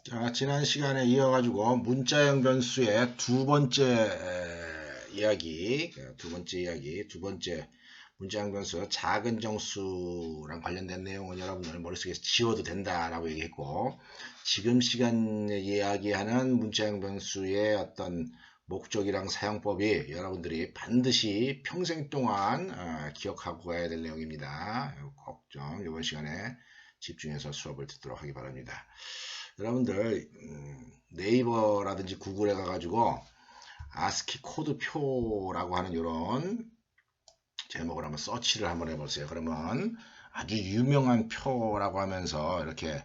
자, 지난 시간에 이어가지고 문자형 변수의 두 번째 이야기, 두 번째 문자형 변수 작은 정수랑 관련된 내용은 여러분들 머릿속에서 지워도 된다라고 얘기했고, 지금 시간에 이야기하는 문자형 변수의 어떤 목적이랑 사용법이 여러분들이 반드시 평생 동안 기억하고 가야 될 내용입니다. 꼭 좀 이번 시간에 집중해서 수업을 듣도록 하기 바랍니다. 여러분들 네이버라든지 구글에 가가지고 아스키 코드 표라고 하는 이런 제목을 한번 서치를 한번 해보세요. 그러면 아주 유명한 표라고 하면서 이렇게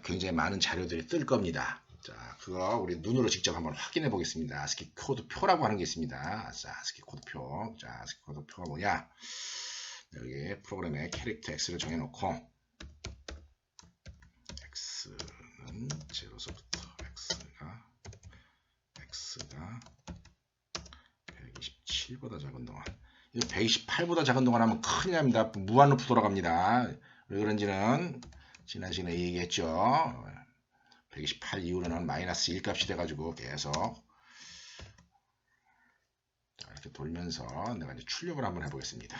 굉장히 많은 자료들이 뜰 겁니다. 자, 그거 우리 눈으로 직접 한번 확인해 보겠습니다. 아스키 코드 표라고 하는 게 있습니다. 자, 아스키 코드 표. 자, 아스키 코드 표가 뭐냐? 여기 프로그램에 캐릭터 X를 정해놓고 X는 제로서부터 X가 127보다 작은 동안, 이거 128보다 작은 동안 하면 큰일 납니다. 무한루프 돌아갑니다. 왜 그런지는 지난 시간에 얘기했죠. 128 이후로는 마이너스 1 값이 돼가지고 계속 이렇게 돌면서 내가 이제 출력을 한번 해보겠습니다.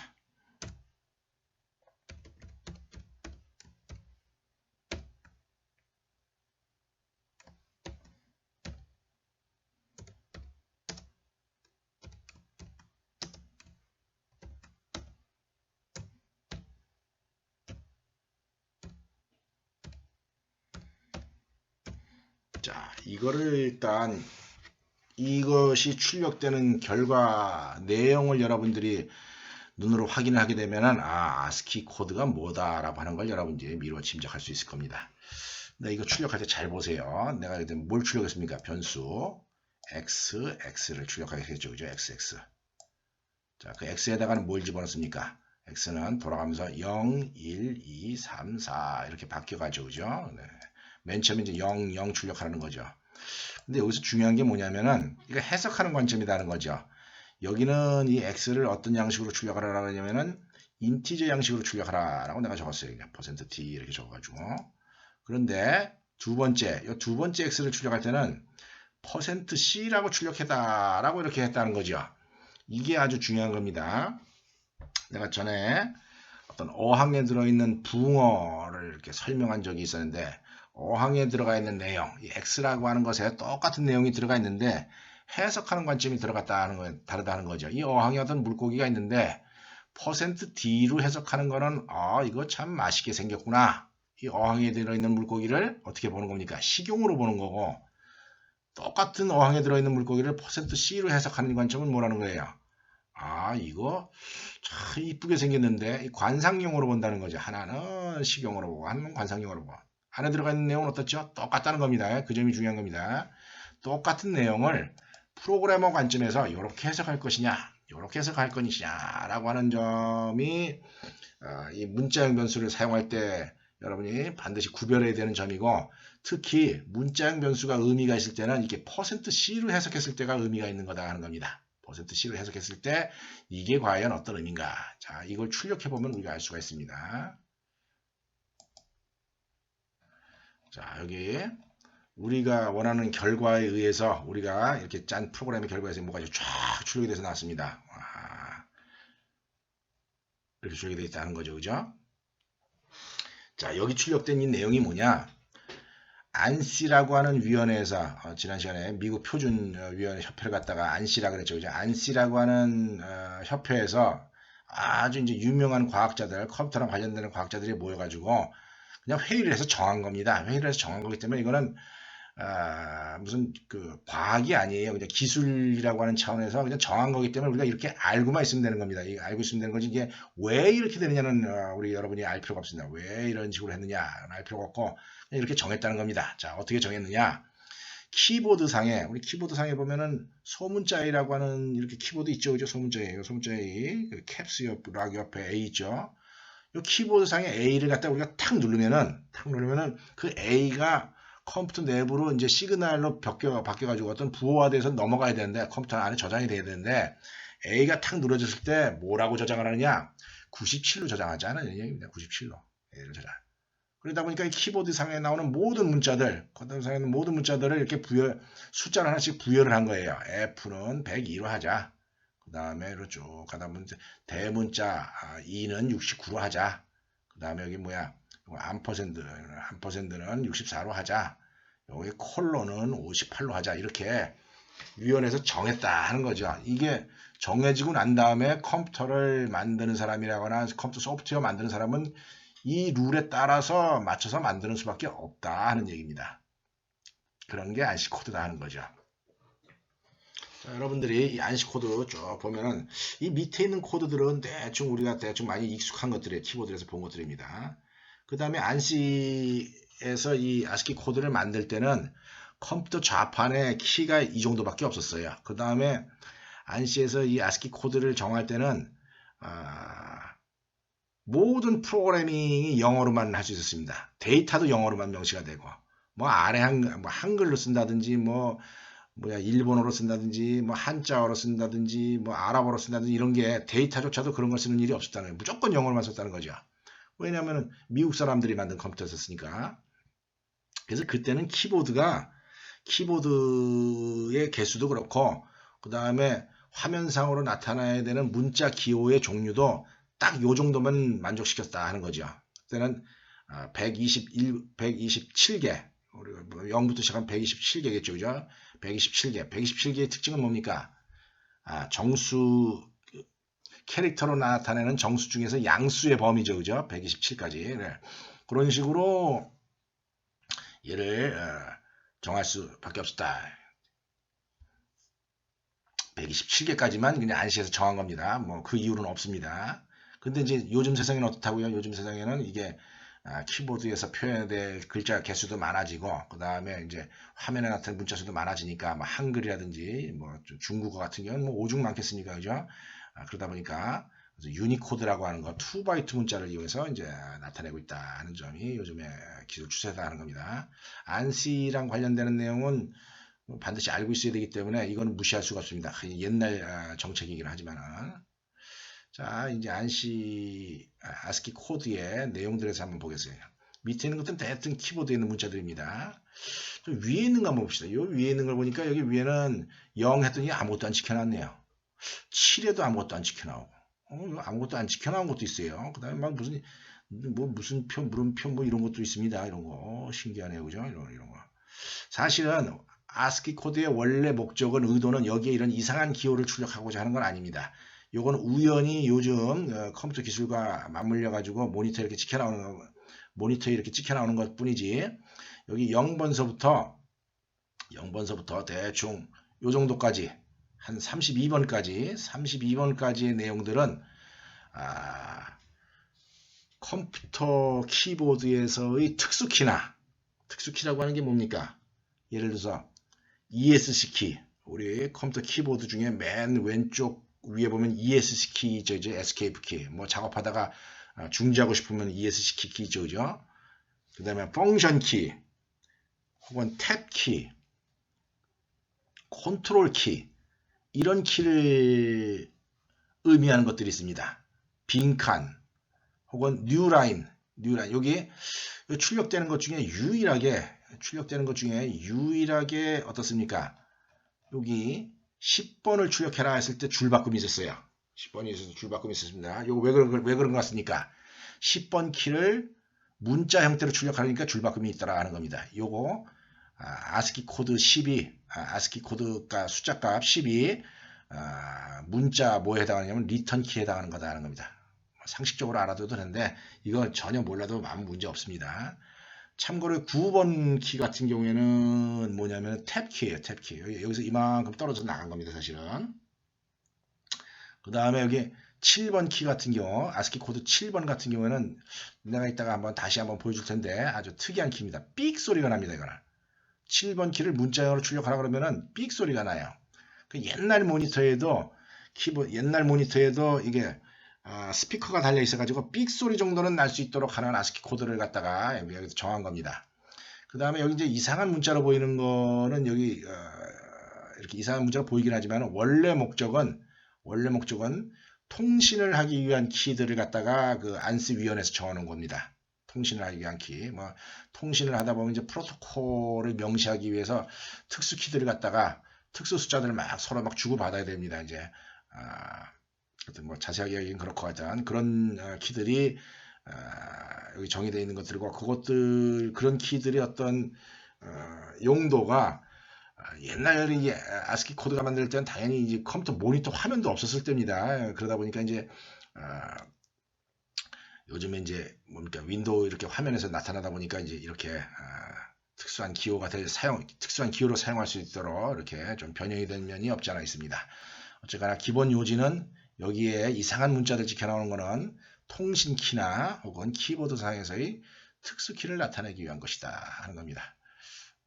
자, 이거를 일단 이것이 출력되는 결과 내용을 여러분들이 눈으로 확인을 하게 되면은 아스키 코드가 뭐다라고 하는 걸 여러분들이 미루어 짐작할 수 있을 겁니다. 네, 이거 출력할 때 잘 보세요. 내가 이제 뭘 출력했습니까? 변수 x를 출력하겠죠, 그죠? x. 자, 그 x에다가는 뭘 집어넣습니까? x는 돌아가면서 0, 1, 2, 3, 4 이렇게 바뀌어가죠, 그죠? 네. 맨 처음에 이제 0, 0 출력하는 거죠. 근데 여기서 중요한 게 뭐냐면은 이거 해석하는 관점이라는 거죠. 여기는 이 x를 어떤 양식으로 출력하라고 하냐면은 인티저 양식으로 출력하라라고 내가 적었어요. %t 이렇게 적어가지고. 그런데 두 번째 x를 출력할 때는 %c라고 출력했다라고 이렇게 했다는 거죠. 이게 아주 중요한 겁니다. 내가 전에 어떤 어항에 들어있는 붕어를 이렇게 설명한 적이 있었는데, 어항에 들어가 있는 내용, 이 x라고 하는 것에 똑같은 내용이 들어가 있는데 해석하는 관점이 들어갔다는 거, 다르다는 거죠. 이 어항에 어떤 물고기가 있는데 %d로 해석하는 거는 이거 참 맛있게 생겼구나. 이 어항에 들어있는 물고기를 어떻게 보는 겁니까? 식용으로 보는 거고, 똑같은 어항에 들어있는 물고기를 %c로 해석하는 관점은 뭐라는 거예요? 이거 참 이쁘게 생겼는데 관상용으로 본다는 거죠. 하나는 식용으로 보고 하나는 관상용으로 보고. 안에 들어가 있는 내용은 어떻죠? 똑같다는 겁니다. 그 점이 중요한 겁니다. 똑같은 내용을 프로그래머 관점에서 이렇게 해석할 것이냐, 이렇게 해석할 것이냐라고 하는 점이 이 문자형 변수를 사용할 때 여러분이 반드시 구별해야 되는 점이고, 특히 문자형 변수가 의미가 있을 때는 이게 %c로 해석했을 때가 의미가 있는 거다 하는 겁니다. %c로 해석했을 때 이게 과연 어떤 의미인가? 자, 이걸 출력해 보면 우리가 알 수가 있습니다. 자, 여기 우리가 원하는 결과에 의해서 우리가 이렇게 짠 프로그램의 결과에서 뭐가 쫙 출력이 돼서 나왔습니다. 이렇게 출력이 되어 있다는 거죠, 그죠? 자, 여기 출력된 이 내용이 뭐냐? 안시라고 하는 위원회에서 지난 시간에 미국 표준위원회 협회를 갖다가 안시라 그랬죠, 그죠? 안시라고 하는 협회에서 아주 이제 유명한 과학자들, 컴퓨터랑 관련되는 과학자들이 모여가지고 그냥 회의를 해서 정한 겁니다. 회의를 해서 정한 거기 때문에 이거는 무슨 그 과학이 아니에요. 그냥 기술이라고 하는 차원에서 그냥 정한 거기 때문에 우리가 이렇게 알고만 있으면 되는 겁니다. 이게 알고 있으면 되는 거지, 이게 왜 이렇게 되느냐는 우리 여러분이 알 필요가 없습니다. 왜 이런 식으로 했느냐 알 필요가 없고 그냥 이렇게 정했다는 겁니다. 자, 어떻게 정했느냐? 키보드상에, 우리 키보드상에 보면은 소문자이라고 하는 이렇게 키보드 있죠, 그죠? 소문자이에요. 소문자이 그 캡스 락 옆에 A 있죠. 이 키보드상에 A를 갖다 우리가 탁 누르면은 그 A가 컴퓨터 내부로 이제 시그널로 바뀌어가지고 어떤 부호화돼서 넘어가야 되는데, 컴퓨터 안에 저장이 돼야 되는데, A가 탁 누르졌을 때 뭐라고 저장을 하느냐? 97로 저장하지 않은 얘기입니다. 97로 A를 저장. 그러다 보니까 이 키보드 상에 나오는 모든 문자들, 컴퓨터 상에 있는 모든 문자들을 이렇게 숫자를 하나씩 부여를 한 거예요. F는 102로 하자. 그 다음에 이렇게 쭉 가다 보면 대문자 2는 69로 하자. 그 다음에 여기 뭐야? 암퍼센드는 64로 하자. 여기 콜론은 58로 하자. 이렇게 위원회에서 정했다 하는 거죠. 이게 정해지고 난 다음에 컴퓨터를 만드는 사람이라거나 컴퓨터 소프트웨어 만드는 사람은 이 룰에 따라서 맞춰서 만드는 수밖에 없다 하는 얘기입니다. 그런 게 안시 코드다 하는 거죠. 자, 여러분들이 이 안시 코드 쭉 보면은 이 밑에 있는 코드들은 대충 우리가 대충 많이 익숙한 것들의 키보드에서 본 것들입니다. 그 다음에 안시에서 이 아스키 코드를 만들 때는 컴퓨터 좌판에 키가 이 정도밖에 없었어요. 그 다음에 안시에서 이 아스키 코드를 정할 때는 모든 프로그래밍이 영어로만 할 수 있었습니다. 데이터도 영어로만 명시가 되고 뭐 아래 한글로 쓴다든지 일본어로 쓴다든지 한자어로 쓴다든지 아랍어로 쓴다든지 이런 게 데이터조차도 그런 걸 쓰는 일이 없었다는 거예요. 무조건 영어로만 썼다는 거죠. 왜냐하면 미국 사람들이 만든 컴퓨터였으니까. 그래서 그때는 키보드의 개수도 그렇고 그 다음에 화면상으로 나타나야 되는 문자 기호의 종류도 딱 요 정도만 만족시켰다 하는 거죠. 그때는 127개, 우리가 0부터 시작한 127개겠죠, 그죠? 127개의 특징은 뭡니까? 정수, 캐릭터로 나타내는 정수 중에서 양수의 범위죠, 그죠? 127까지. 네. 그런 식으로 얘를 정할 수밖에 없었다. 127개까지만 그냥 안시에서 정한 겁니다. 그 이유는 없습니다. 근데 이제 요즘 세상에는 어떻다고요? 요즘 세상에는 이게 키보드에서 표현될 글자 개수도 많아지고 그 다음에 이제 화면에 나타나는 문자 수도 많아지니까 한글이라든지 중국어 같은 경우는 오죽 많겠습니까, 그죠? 그러다 보니까 유니코드라고 하는 거 2바이트 문자를 이용해서 이제 나타내고 있다는 점이 요즘의 기술 추세다 하는 겁니다. 안시랑 관련되는 내용은 반드시 알고 있어야 되기 때문에 이거는 무시할 수가 없습니다. 옛날 정책이긴 하지만은. 자, 이제 아스키 코드의 내용들에서 한번 보겠습니다. 밑에 있는 것들은 대충 키보드에 있는 문자들입니다. 좀 위에 있는 거 한번 봅시다. 요 위에 있는 걸 보니까 여기 위에는 0 했더니 아무것도 안 찍혀놨네요. 7에도 아무것도 안 찍혀나오고 아무것도 안 찍혀나온 것도 있어요. 그 다음에 무슨 표, 물음표 이런 것도 있습니다. 이런 거 신기하네요. 그죠? 이런 거. 사실은 아스키 코드의 원래 목적은 의도는 여기에 이런 이상한 기호를 출력하고자 하는 건 아닙니다. 요건 우연히 요즘 컴퓨터 기술과 맞물려 가지고 모니터에 이렇게 찍혀 나오는 것 뿐이지 여기 0번서부터 대충 요 정도까지 한 32번까지의 내용들은 컴퓨터 키보드에서의 특수키라고 하는 게 뭡니까? 예를 들어서 ESC 키, 우리 컴퓨터 키보드 중에 맨 왼쪽 위에 보면 ESC 키 있죠, 이제 에스케이프 키. 작업하다가 중지하고 싶으면 ESC 키 있죠, 그죠? 그 다음에 펑션 키, 혹은 탭 키, 컨트롤 키, 이런 키를 의미하는 것들이 있습니다. 빈칸, 혹은 뉴라인, 여기 출력되는 것 중에 유일하게 어떻습니까? 여기 10번을 출력해라 했을 때 줄바꿈이 있었어요. 10번이 있어서 줄바꿈이 있었습니다. 이거 왜 그런 것 같습니까? 10번 키를 문자 형태로 출력하니까 줄바꿈이 있더라 하는 겁니다. 요거 아스키 코드 10이 아스키 코드가 숫자값 10이 문자 뭐에 해당하냐면 리턴 키에 해당하는 거다 하는 겁니다. 상식적으로 알아둬도 되는데 이건 전혀 몰라도 아무 문제 없습니다. 참고로 9번 키 같은 경우에는 뭐냐면 탭 키예요. 탭 키. 여기서 이만큼 떨어져 나간 겁니다. 사실은. 그 다음에 여기 7번 키 같은 경우 아스키 코드 7번 같은 경우에는 내가 이따가 다시 한번 보여줄 텐데 아주 특이한 키입니다. 삑 소리가 납니다. 이거는. 7번 키를 문자형으로 출력하라 그러면은 삑 소리가 나요. 그 옛날 모니터에도 이게 스피커가 달려 있어 가지고 삑 소리 정도는 날 수 있도록 하는 아스키 코드를 갖다가 여기서 정한 겁니다. 그 다음에 여기 이제 이상한 문자로 보이는 거는 여기 이렇게 이상한 문자로 보이긴 하지만 원래 목적은 통신을 하기 위한 키들을 갖다가 그 안시 위원회에서 정하는 겁니다. 통신을 하기 위한 키. 뭐 통신을 하다 보면 이제 프로토콜을 명시하기 위해서 특수 키들을 갖다가 특수 숫자들을 막 서로 막 주고 받아야 됩니다. 이제 하여튼 뭐 자세하게 이야기는 그렇고 하여튼 그런 키들이 여기 정의되어 있는 것들과 그것들 그런 키들의 어떤 용도가 옛날에 이 아스키 코드가 만들 때는 당연히 이제 컴퓨터 모니터 화면도 없었을 때입니다. 그러다 보니까 이제 요즘에 이제 뭡니까 윈도우 이렇게 화면에서 나타나다 보니까 이제 이렇게 특수한 기호가 특수한 기호로 사용할 수 있도록 이렇게 좀 변형이 된 면이 없지 않아 있습니다. 어쨌거나 기본 요지는 여기에 이상한 문자들 찍혀 나오는 거는 통신키나 혹은 키보드 상에서의 특수키를 나타내기 위한 것이다 하는 겁니다.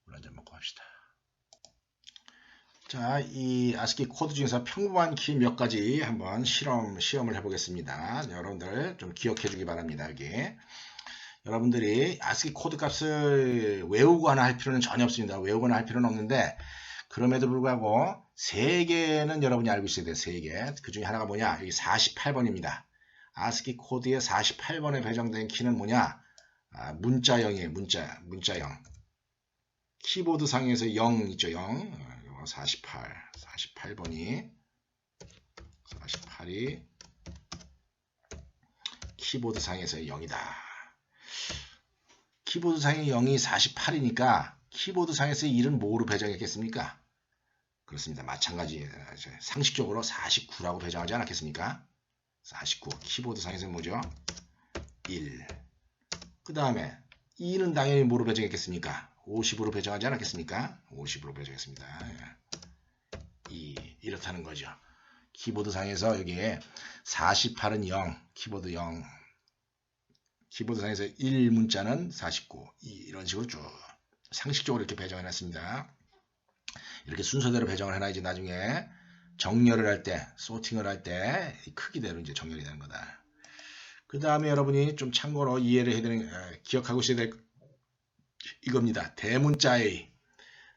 물 한잔 먹고 합시다. 자, 이 아스키 코드 중에서 평범한 키 몇 가지 한번 시험을 해보겠습니다. 여러분들 좀 기억해 주기 바랍니다. 여기 여러분들이 아스키 코드 값을 외우거나 할 필요는 전혀 없습니다. 외우거나 할 필요는 없는데 그럼에도 불구하고 3개는 여러분이 알고 있어야 돼요. 3개. 그 중에 하나가 뭐냐? 여기 48번입니다. 아스키 코드에 48번에 배정된 키는 뭐냐? 문자형이에요. 문자형. 키보드 상에서 0 있죠. 0. 48번이 키보드 상에서의 0이다. 키보드 상의 0이 48이니까 키보드 상에서의 1은 뭐로 배정했겠습니까? 그렇습니다. 마찬가지 상식적으로 49라고 배정하지 않았겠습니까? 49 키보드 상에서는 뭐죠? 1. 그 다음에 2는 당연히 뭐로 배정했겠습니까? 50으로 배정하지 않았겠습니까? 50으로 배정했습니다. 2 이렇다는 거죠. 키보드 상에서 여기에 48은 0, 키보드 0, 키보드 상에서 1 문자는 49, 이런 식으로 쭉 상식적으로 이렇게 배정해 놨습니다. 이렇게 순서대로 배정을 해놔야지 나중에 정렬을 할 때, 소팅을 할 때 크기대로 이제 정렬이 되는 거다. 그 다음에 여러분이 좀 참고로 이해를 해야 되는, 기억하고 있어야 될 이겁니다. 대문자 A.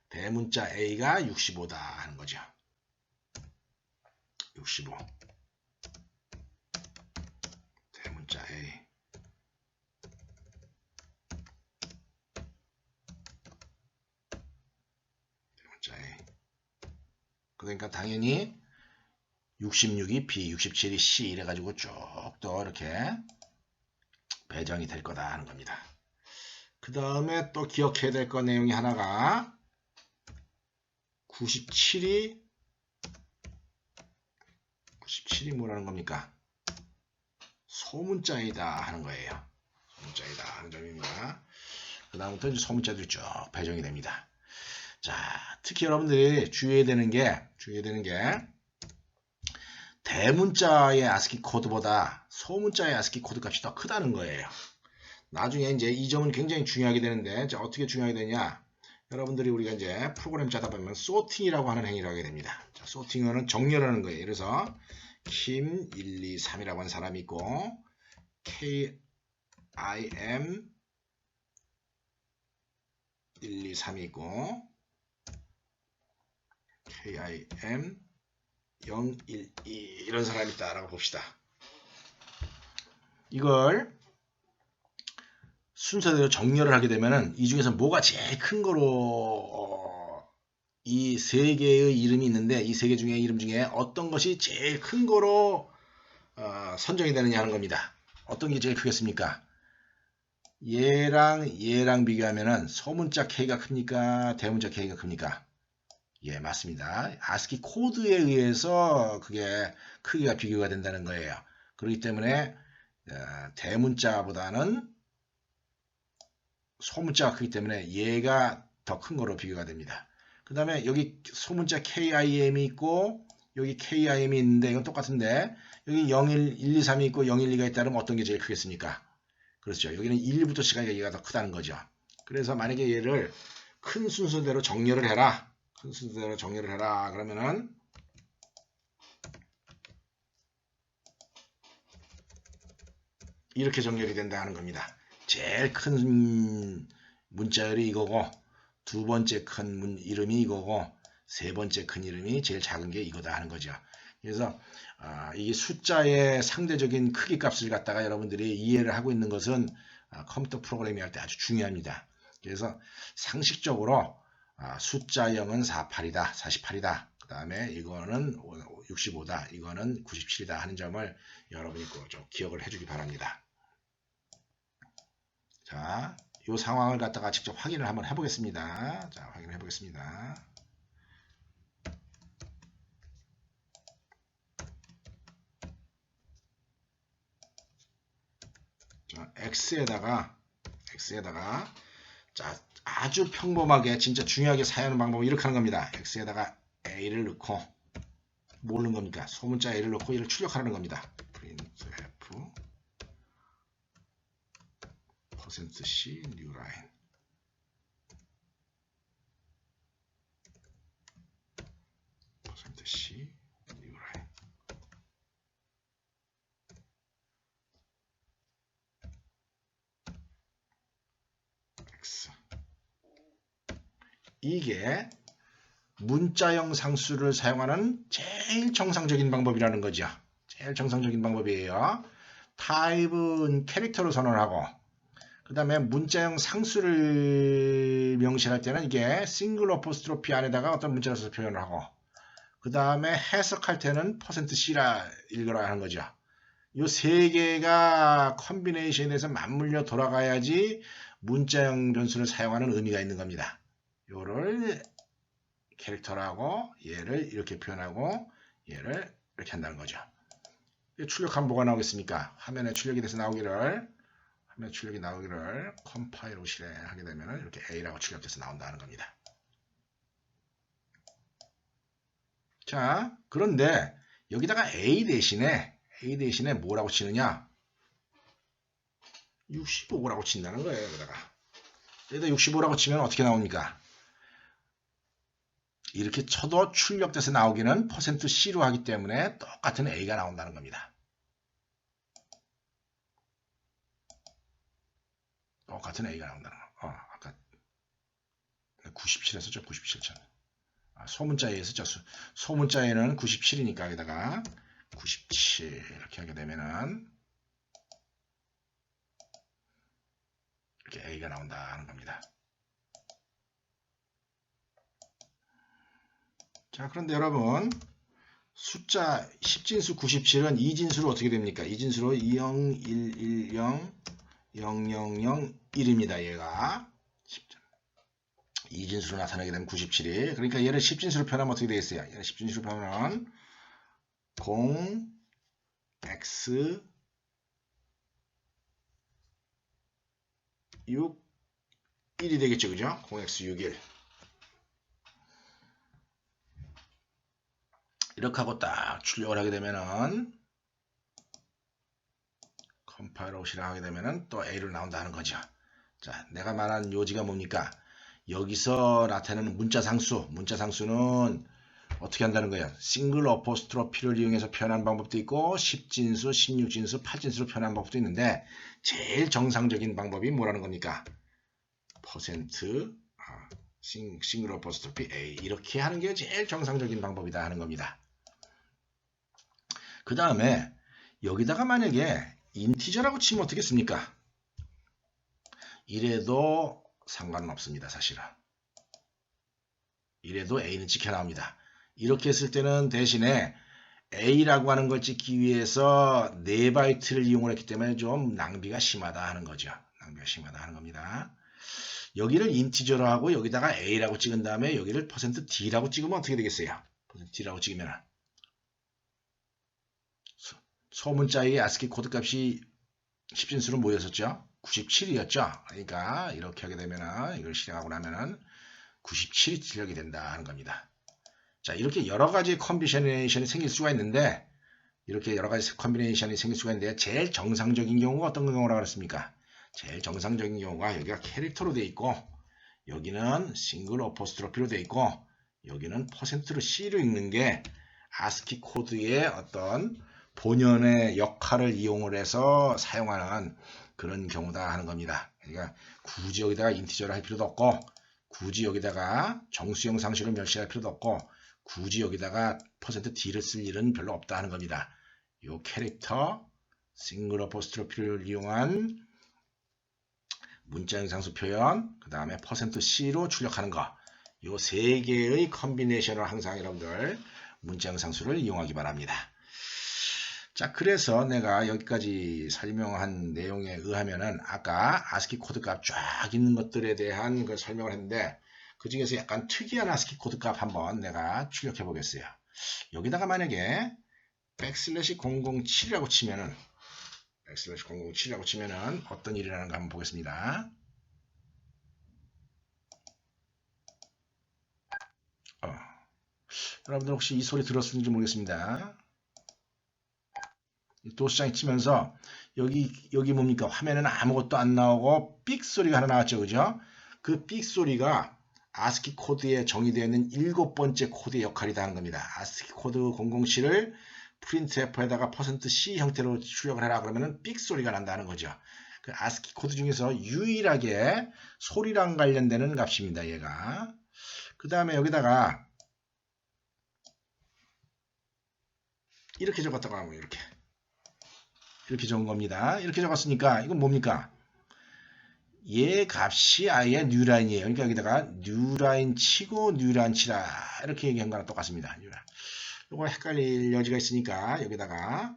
대문자 A가 65다 하는 거죠. 65. 대문자 A. 대문자 A. 그러니까 당연히 66이 B, 67이 C 이래가지고 쭉 또 이렇게 배정이 될 거다 하는 겁니다. 그 다음에 또 기억해야 될 거 내용이 하나가 97이 뭐라는 겁니까? 소문자이다 하는 거예요. 소문자이다 하는 점입니다. 그 다음부터 이제 소문자들이 쭉 배정이 됩니다. 자, 특히 여러분들이 주의해야 되는 게 대문자의 아스키 코드보다 소문자의 아스키 코드 값이 더 크다는 거예요. 나중에 이제 이 점은 굉장히 중요하게 되는데, 자, 어떻게 중요하게 되냐? 여러분들이 우리가 이제 프로그램 짜다 보면 소팅이라고 하는 행위를 하게 됩니다. 자, 소팅은 정렬하는 거예요. 그래서 김 123이라고 하는 사람이 있고, KIM 123이 있고, KIM 012 이런 사람이 있다라고 봅시다. 이걸 순서대로 정렬을 하게 되면은 이 중에서 뭐가 제일 큰 거로 이 세 개의 이름이 있는데 이 세 개 중에 이름 중에 어떤 것이 제일 큰 거로 선정이 되느냐 하는 겁니다. 어떤 게 제일 크겠습니까? 얘랑 비교하면은 소문자 K가 큽니까? 대문자 K가 큽니까? 예, 맞습니다. 아스키 코드에 의해서 그게 크기가 비교가 된다는 거예요. 그렇기 때문에 대문자보다는 소문자가 크기 때문에 얘가 더 큰 거로 비교가 됩니다. 그 다음에 여기 소문자 KIM이 있고 여기 KIM이 있는데 이건 똑같은데 여기 01, 1, 2, 3이 있고 012가 있다면 어떤 게 제일 크겠습니까? 그렇죠. 여기는 1부터 시간이 얘가 더 크다는 거죠. 그래서 만약에 얘를 큰 순서대로 정렬을 해라. 큰 순서대로 정렬을 해라. 그러면은 이렇게 정렬이 된다 하는 겁니다. 제일 큰 문자열이 이거고 두 번째 큰 이름이 이거고 세 번째 큰 이름이 제일 작은 게 이거다 하는 거죠. 그래서 이게 숫자의 상대적인 크기 값을 갖다가 여러분들이 이해를 하고 있는 것은 컴퓨터 프로그래밍 할 때 아주 중요합니다. 그래서 상식적으로 숫자 0은 48이다, 48이다. 그 다음에 이거는 65다, 이거는 97이다 하는 점을 여러분이 꼭 좀 기억을 해주기 바랍니다. 자, 이 상황을 갖다가 직접 확인을 한번 해보겠습니다. 자, 확인해 보겠습니다. 자, X에다가 자, 아주 평범하게 진짜 중요하게 사용하는 방법은 이렇게 하는 겁니다. X에다가 A를 넣고 뭘 넣는 겁니까? 소문자 A를 넣고 얘를 출력하는 겁니다. printf %c newline %c newline x 이게 문자형 상수를 사용하는 제일 정상적인 방법이라는 거죠. 제일 정상적인 방법이에요. 타입은 캐릭터로 선언하고 그 다음에 문자형 상수를 명시할 때는 이게 싱글 어포스트로피 안에다가 어떤 문자를 써서 표현을 하고 그 다음에 해석할 때는 %c라 읽으라 하는 거죠. 이 세 개가 컨비네이션에서 맞물려 돌아가야지 문자형 변수를 사용하는 의미가 있는 겁니다. 요를 캐릭터라고 얘를 이렇게 표현하고 얘를 이렇게 한다는 거죠. 출력하면 뭐가 나오겠습니까? 화면에 출력이 돼서 나오기를 컴파일 오시래 하게 되면 이렇게 A라고 출력돼서 나온다는 겁니다. 자, 그런데 여기다가 A 대신에 뭐라고 치느냐? 65라고 친다는 거예요. 여기다 65라고 치면 어떻게 나옵니까? 이렇게 쳐도 출력돼서 나오기는 %c로 하기 때문에 똑같은 A가 나온다는 겁니다. 똑같은 A가 나온다는 거. 아까 97 했었죠? 97점. 소문자에 했었죠? 소문자에는 97이니까 여기다가 97 이렇게 하게 되면은 이렇게 A가 나온다는 겁니다. 자, 그런데 여러분 숫자 10진수 97은 2진수로 어떻게 됩니까? 2진수로 20110 0001입니다. 얘가 2진수로 나타나게 되면 97이 그러니까 얘를 10진수로 표현하면 어떻게 되겠어요? 얘를 10진수로 표현하면 0 x 6 1이 되겠죠. 그죠? 0x61 이렇게 하고 딱 출력을 하게 되면은 컴파일 오시라 하게 되면은 또 A로 나온다는 거죠. 자, 내가 말한 요지가 뭡니까? 여기서 나타내는 문자상수는 어떻게 한다는 거예요? 싱글 어포스트로피를 이용해서 표현하는 방법도 있고 10진수, 16진수, 8진수로 표현하는 방법도 있는데 제일 정상적인 방법이 뭐라는 겁니까? 싱글 어포스트로피 A 이렇게 하는 게 제일 정상적인 방법이다 하는 겁니다. 그 다음에 여기다가 만약에 인티저라고 치면 어떻겠습니까? 이래도 상관은 없습니다. 사실은. 이래도 A는 찍혀 나옵니다. 이렇게 했을 때는 대신에 A라고 하는 걸 찍기 위해서 4바이트를 이용을 했기 때문에 좀 낭비가 심하다 하는 거죠. 낭비가 심하다 하는 겁니다. 여기를 인티저로 하고 여기다가 A라고 찍은 다음에 여기를 %D라고 찍으면 어떻게 되겠어요? %D라고 찍으면 소문자의 ASCII 코드 값이 10진수로 뭐였었죠? 97이었죠. 그러니까 이렇게 하게 되면은 이걸 실행하고 나면은 97이 출력이 된다 하는 겁니다. 자, 이렇게 여러 가지 컨비네이션이 생길 수가 있는데 제일 정상적인 경우가 어떤 경우라고 그랬습니까? 제일 정상적인 경우가 여기가 캐릭터로 되어 있고 여기는 싱글 어포스트로피로 되어 있고 여기는 %로 C로 읽는 게 ASCII 코드의 어떤 본연의 역할을 이용을 해서 사용하는 그런 경우다 하는 겁니다. 그러니까 굳이 여기다가 인티저를 할 필요도 없고 굳이 여기다가 정수형 상식을 멸시할 필요도 없고 굳이 여기다가 %D를 쓸 일은 별로 없다 하는 겁니다. 이 캐릭터 싱글 어포스트로피를 이용한 문자 영상수 표현, 그 다음에 %C로 출력하는 거. 요 세 개의 컨비네이션을 항상 여러분들 문자 영상수를 이용하기 바랍니다. 자, 그래서 내가 여기까지 설명한 내용에 의하면은 아까 아스키 코드 값 쫙 있는 것들에 대한 그 설명을 했는데 그 중에서 약간 특이한 아스키 코드 값 한번 내가 출력해 보겠어요. 여기다가 만약에 \007이라고 치면은 \007이라고 치면은 어떤 일이 일어나는가 한번 보겠습니다. 여러분들 혹시 이 소리 들었는지 모르겠습니다. 도수장이 치면서 여기 뭡니까? 화면에는 아무것도 안 나오고 삑 소리가 하나 나왔죠. 그죠? 그 삑 소리가 아스키 코드에 정의되어 있는 7번째 코드의 역할이다 하는 겁니다. 아스키 코드 007을 printf에다가 %C 형태로 출력을 해라 그러면은 삑 소리가 난다는 거죠. 그 아스키 코드 중에서 유일하게 소리랑 관련되는 값입니다. 얘가. 그 다음에 여기다가 이렇게 적었다고 하면 이렇게 적은 겁니다. 이렇게 적었으니까 이건 뭡니까? 얘 값이 아예 뉴라인이에요. 그러니까 여기다가 뉴라인 치고 뉴라인 치라 이렇게 얘기한 거랑 똑같습니다. 뉴라인. 이거 헷갈릴 여지가 있으니까 여기다가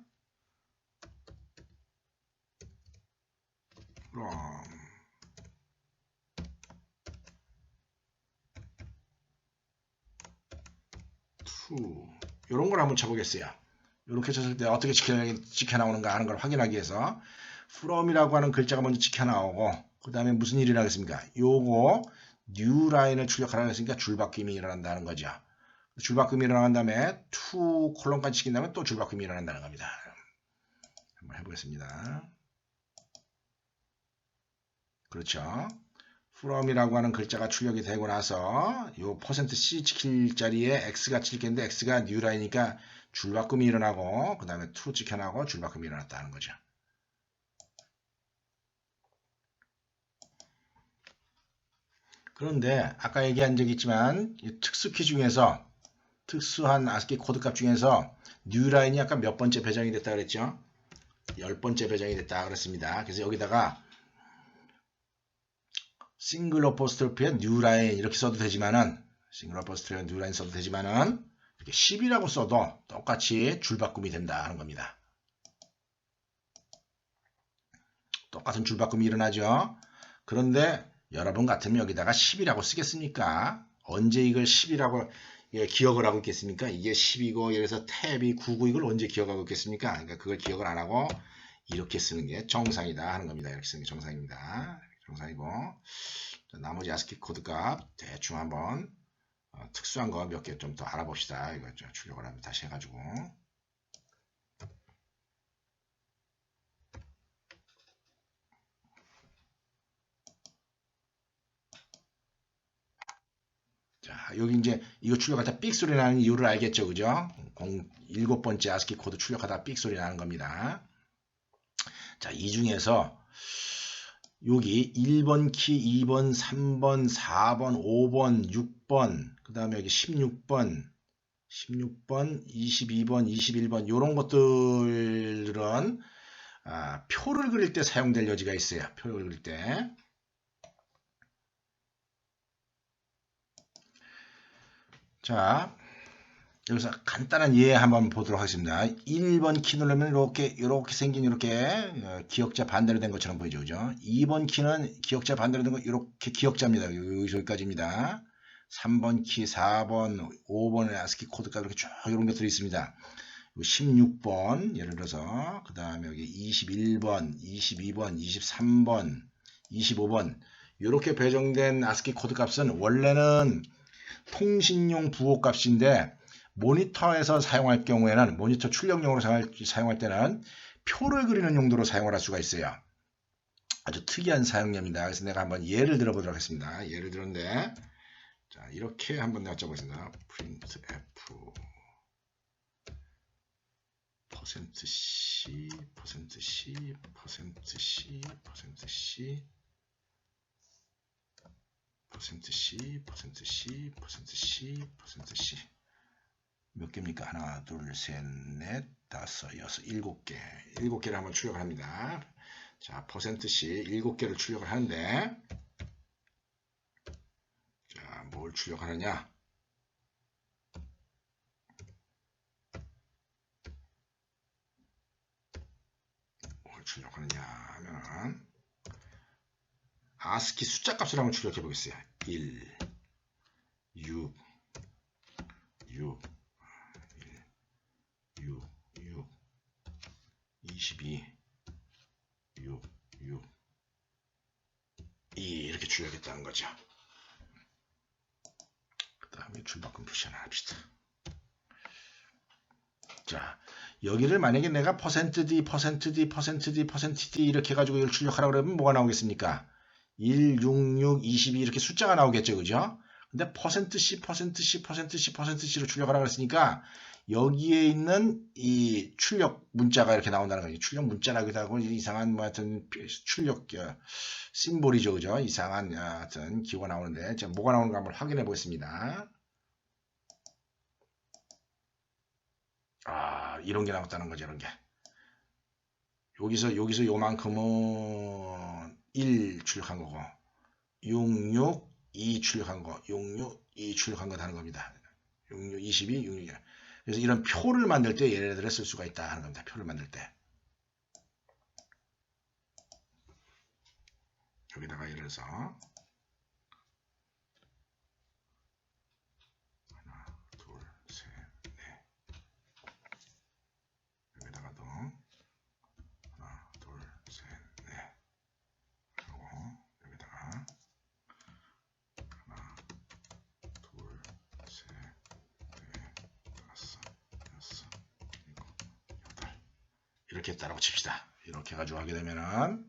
from to 이런 걸 한번 쳐보겠어요. 이렇게 쳤을 때 어떻게 찍혀 나오는가 하는 걸 확인하기 위해서 from이라고 하는 글자가 먼저 찍혀 나오고 그 다음에 무슨 일이 일어나겠습니까? 요거 new 라인을 출력하라고 했으니까 줄바뀜이 일어난다는 거죠. 줄바뀜이 일어난 다음에 to 콜론까지 시킨 다음에 또 줄바뀜이 일어난다는 겁니다. 한번 해보겠습니다. 그렇죠. from이라고 하는 글자가 출력이 되고 나서 요 %C 찍힐 자리에 x가 찍힐겠는데 x가 new 라인이니까 줄바꿈이 일어나고 그 다음에 to 찍혀나고 줄바꿈이 일어났다는 거죠. 그런데 아까 얘기한 적이 있지만 특수키 중에서 특수한 아스키 코드 값 중에서 new 라인이 아까 몇 번째 배정이 됐다 그랬죠? 10번째 배정이 됐다 그랬습니다. 그래서 여기다가 싱글 어포스트로피에 new 라인 이렇게 써도 되지만은 싱글 어포스트로피에 new 라인 써도 되지만은 이렇게 10이라고 써도 똑같이 줄바꿈이 된다 하는 겁니다. 똑같은 줄바꿈이 일어나죠. 그런데 여러분 같으면 여기다가 10이라고 쓰겠습니까? 언제 이걸 10이라고 기억을 하고 있겠습니까? 이게 10이고 예를 들어서 탭이 9고 이걸 언제 기억하고 있겠습니까? 그러니까 그걸 기억을 안 하고 이렇게 쓰는 게 정상이다 하는 겁니다. 이렇게 쓰는 게 정상입니다. 정상이고 나머지 아스키 코드 값 대충 한번 특수한 거 몇 개 좀 더 알아봅시다. 이거 출력을 한번 다시 해가지고 자, 여기 이제 이거 출력하다 삑 소리 나는 이유를 알겠죠, 그죠? 7번째 아스키 코드 출력하다 삑 소리 나는 겁니다. 자, 이 중에서 여기 1번 키, 2번, 3번, 4번, 5번, 6번, 그 다음에 여기 16번, 22번, 21번 이런 것들은 표를 그릴 때 사용될 여지가 있어요. 표를 그릴 때. 자, 여기서 간단한 예 한번 보도록 하겠습니다. 1번 키 누르면 이렇게 생긴 이렇게 기역자 반대로 된 것처럼 보이죠. 그죠? 2번 키는 기역자 반대로 된 거 이렇게 기역자입니다. 여기까지입니다. 3번 키, 4번, 5번의 아스키 코드가 이렇게 쭉 이런 것들이 있습니다. 16번 예를 들어서 그 다음에 여기 21번, 22번, 23번, 25번 이렇게 배정된 아스키 코드 값은 원래는 통신용 부호 값인데 모니터에서 사용할 경우에는 모니터 출력용으로 사용할 때는 표를 그리는 용도로 사용을 할 수가 있어요. 아주 특이한 사용량입니다. 그래서 내가 한번 예를 들어보도록 하겠습니다. 예를 들었는데 자 이렇게 한번 내가 써보겠습니다. printf %c %c %c %c %c %c %c %c 몇 개입니까? 하나, 둘, 셋, 넷, 다섯, 여섯, 7개. 7개를 한번 출력을 합니다. 자, %C 7개를 출력을 하는데, 자, 뭘 출력하느냐? 뭘 출력하느냐 하면, ASCII 숫자 값을 한번 출력해 보겠어요. 1, 6, 6, 6, 22, 6, 2 이렇게 출력했다는 거죠. 그 다음에 줄바꿈 표시 하나 합시다. 자, 여기를 만약에 내가 %D, %D, %D, %D 이렇게 해가지고 이걸 출력하라고 그러면 뭐가 나오겠습니까? 1, 6, 6, 22 이렇게 숫자가 나오겠죠, 그죠? 근데 %C, %C, %C, %C로 출력하라고 그랬으니까 여기에 있는 이 출력 문자가 이렇게 나온다는 거죠. 출력 문자라기도 하고 이상한 뭐 하여튼 출력 심볼이죠, 그죠? 이상한 하여튼 기호가 나오는데 자, 뭐가 나오는가 한번 확인해 보겠습니다. 아, 이런 게 나왔다는 거죠, 이런 게. 여기서 요만큼은 1 출력한 거고 66, 2 출력한 거, 66, 2 출력한 거 다는 겁니다. 66, 22, 66. 그래서 이런 표를 만들 때 얘네들을 쓸 수가 있다 하는 겁니다. 표를 만들 때. 여기다가 예를 들어서 하나, 둘, 셋, 넷. 여기다가도 하나, 둘, 셋, 넷. 하고 여기다가 하나, 둘, 셋, 넷, 다섯, 여섯, 일곱, 여덟. 이렇게 했다라고 칩시다. 이렇게 가지고 하게 되면은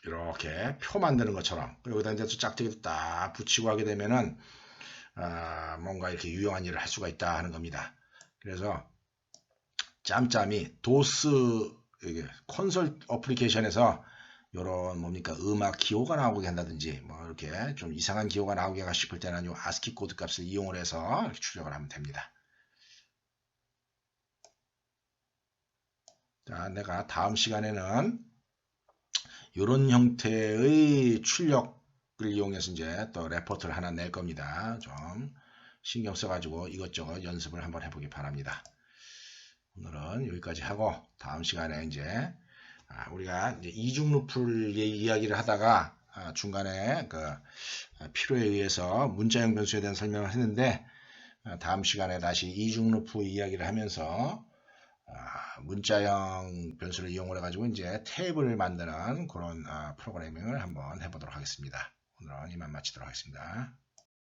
이렇게 표 만드는 것처럼 여기다 이제 짝대기도 딱 붙이고 하게 되면은 뭔가 이렇게 유용한 일을 할 수가 있다 하는 겁니다. 그래서 짬짬이 도스 콘솔 어플리케이션에서 이런 뭡니까 음악 기호가 나오게 한다든지 뭐 이렇게 좀 이상한 기호가 나오게 싶을 때는 요 ASCII 코드 값을 이용을 해서 이렇게 출력을 하면 됩니다. 자, 내가 다음 시간에는 이런 형태의 출력을 이용해서 이제 또 레포트를 하나 낼 겁니다. 좀 신경 써가지고 이것저것 연습을 한번 해보기 바랍니다. 오늘은 여기까지 하고 다음 시간에 이제 우리가 이제 이중 루프를 이야기를 하다가 중간에 그 필요에 의해서 문자형 변수에 대한 설명을 했는데 다음 시간에 다시 이중 루프 이야기를 하면서 문자형 변수를 이용을 해가지고 이제 탭을 만드는 그런 프로그래밍을 한번 해보도록 하겠습니다. 오늘은 이만 마치도록 하겠습니다.